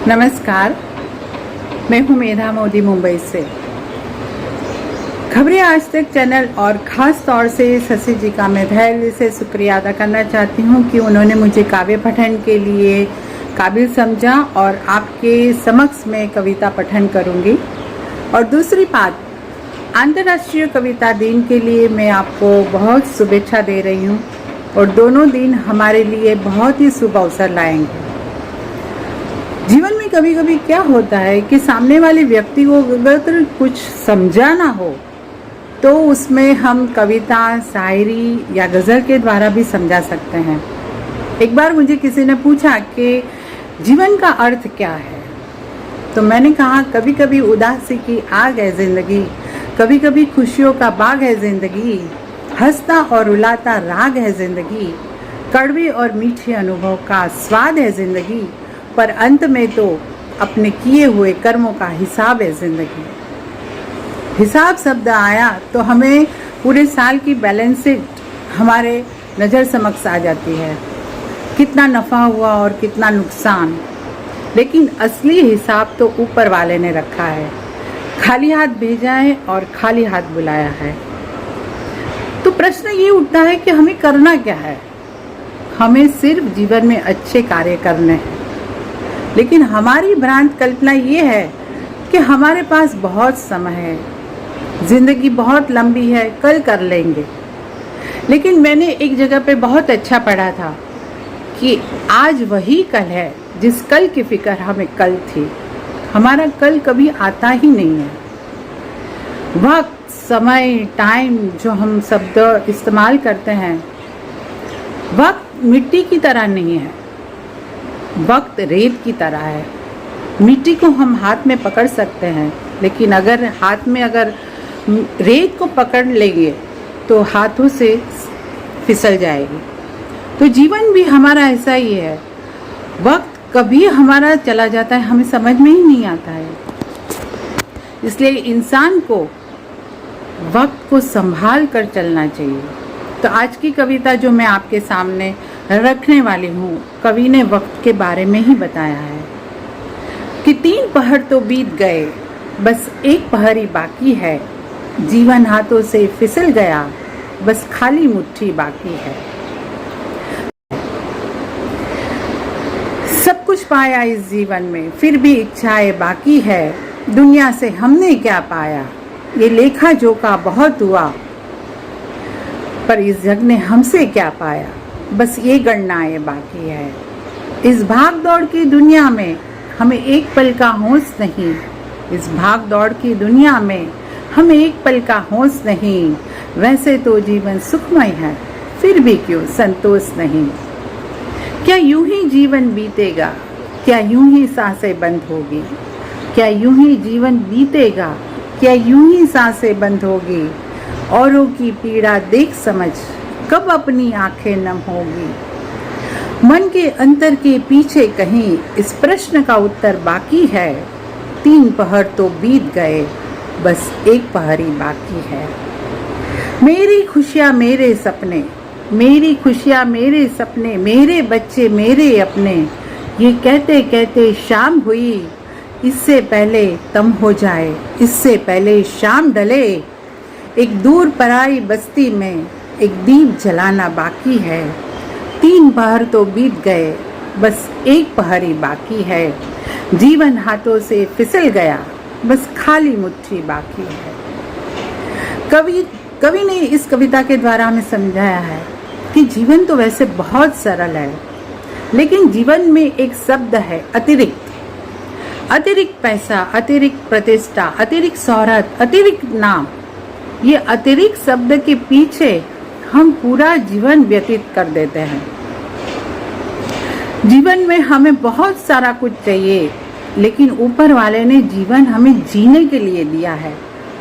नमस्कार, मैं हूं मेधा मोदी मुंबई से। खबरें आज तक चैनल और ख़ास तौर से शशि जी का मैं दिल से शुक्रिया अदा करना चाहती हूं कि उन्होंने मुझे काव्य पठन के लिए काबिल समझा और आपके समक्ष में कविता पठन करूंगी। और दूसरी बात, अंतर्राष्ट्रीय कविता दिन के लिए मैं आपको बहुत शुभेच्छा दे रही हूं और दोनों दिन हमारे लिए बहुत ही शुभ अवसर लाएंगे। जीवन में कभी कभी क्या होता है कि सामने वाले व्यक्ति को अगर कुछ समझा ना हो तो उसमें हम कविता, शायरी या गज़ल के द्वारा भी समझा सकते हैं। एक बार मुझे किसी ने पूछा कि जीवन का अर्थ क्या है, तो मैंने कहा कभी कभी उदासी की आग है ज़िंदगी, कभी कभी खुशियों का बाग है ज़िंदगी, हंसता और रुलाता राग है ज़िंदगी, कड़वे और मीठे अनुभव का स्वाद है ज़िंदगी, पर अंत में तो अपने किए हुए कर्मों का हिसाब है ज़िंदगी। हिसाब शब्द आया तो हमें पूरे साल की बैलेंस शीट हमारे नज़र समक्ष आ जाती है, कितना नफ़ा हुआ और कितना नुकसान। लेकिन असली हिसाब तो ऊपर वाले ने रखा है, खाली हाथ भेजा है और खाली हाथ बुलाया है। तो प्रश्न ये उठता है कि हमें करना क्या है। हमें सिर्फ जीवन में अच्छे कार्य करने हैं, लेकिन हमारी भ्रांत कल्पना ये है कि हमारे पास बहुत समय है, ज़िंदगी बहुत लंबी है, कल कर लेंगे। लेकिन मैंने एक जगह पे बहुत अच्छा पढ़ा था कि आज वही कल है जिस कल की फिक्र हमें कल थी। हमारा कल कभी आता ही नहीं है। वक्त, समय, टाइम जो हम शब्द इस्तेमाल करते हैं, वक्त मिट्टी की तरह नहीं है, वक्त रेत की तरह है। मिट्टी को हम हाथ में पकड़ सकते हैं, लेकिन अगर हाथ में रेत को पकड़ लेंगे तो हाथों से फिसल जाएगी। तो जीवन भी हमारा ऐसा ही है, वक्त कभी हमारा चला जाता है, हमें समझ में ही नहीं आता है। इसलिए इंसान को वक्त को संभाल कर चलना चाहिए। तो आज की कविता जो मैं आपके सामने रखने वाली हूँ, कवि ने वक्त के बारे में ही बताया है कि 3 पहर तो बीत गए, बस एक पहर ही बाकी है। जीवन हाथों से फिसल गया, बस खाली मुट्ठी बाकी है। सब कुछ पाया इस जीवन में, फिर भी इच्छाएं बाकी है। दुनिया से हमने क्या पाया, ये लेखा जोखा बहुत हुआ, पर इस जग ने हमसे क्या पाया, बस ये गणनाएं बाकी है। इस भाग दौड़ की दुनिया में हमें एक पल का होश नहीं, इस भाग दौड़ की दुनिया में हमें एक पल का होश नहीं। वैसे तो जीवन सुखमय है, फिर भी क्यों संतोष नहीं। क्या यूं ही जीवन बीतेगा, क्या यूं ही सांसें बंद होगी, क्या यूं ही जीवन बीतेगा, क्या यूं ही सांसें बंद होगी। औरों की पीड़ा देख समझ कब अपनी आंखें नम होगी। मन के अंतर के पीछे कहीं इस प्रश्न का उत्तर बाकी है। 3 पहर तो बीत गए, बस एक पहर ही बाकी है। मेरी खुशियाँ मेरे सपने, मेरी खुशियाँ मेरे सपने, मेरे बच्चे मेरे अपने, ये कहते कहते शाम हुई, इससे पहले तम हो जाए, इससे पहले शाम ढले। एक दूर पराई बस्ती में एक दीप जलाना बाकी है। 3 पहर तो बीत गए, बस एक पहर ही बाकी है। जीवन हाथों से फिसल गया, बस खाली मुट्ठी बाकी है। कवि ने इस कविता के द्वारा हमें समझाया है कि जीवन तो वैसे बहुत सरल है, लेकिन जीवन में एक शब्द है अतिरिक्त। अतिरिक्त पैसा, अतिरिक्त प्रतिष्ठा, अतिरिक्त शोहरत, अतिरिक्त नाम, ये अतिरिक्त शब्द के पीछे हम पूरा जीवन व्यतीत कर देते हैं। जीवन में हमें बहुत सारा कुछ चाहिए, लेकिन ऊपर वाले ने जीवन हमें जीने के लिए दिया है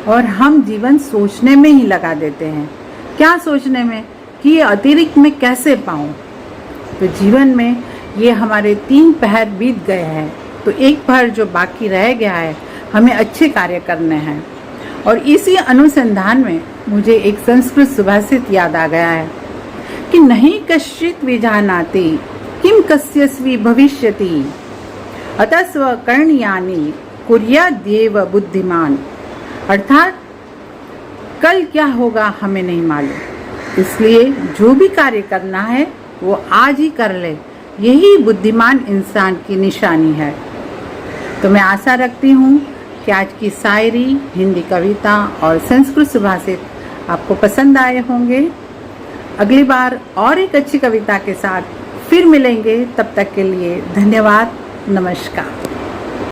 और हम जीवन सोचने में ही लगा देते हैं। क्या सोचने में कि ये अतिरिक्त मैं कैसे पाऊं। तो जीवन में ये हमारे 3 पहर बीत गए हैं, तो एक पहर जो बाकी रह गया है, हमें अच्छे कार्य करने हैं। और इसी अनुसंधान में मुझे एक संस्कृत सुभाषित याद आ गया है कि नहीं कश्चित विजानाति किम कस्यस्वी भविष्यति अतः स्वकर्णयानि कुर्यादेव बुद्धिमान, अर्थात कल क्या होगा हमें नहीं मालूम, इसलिए जो भी कार्य करना है वो आज ही कर ले, यही बुद्धिमान इंसान की निशानी है। तो मैं आशा रखती हूँ कि आज की शायरी, हिंदी कविता और संस्कृत सुभाषित आपको पसंद आए होंगे। अगली बार और एक अच्छी कविता के साथ फिर मिलेंगे। तब तक के लिए धन्यवाद, नमस्कार।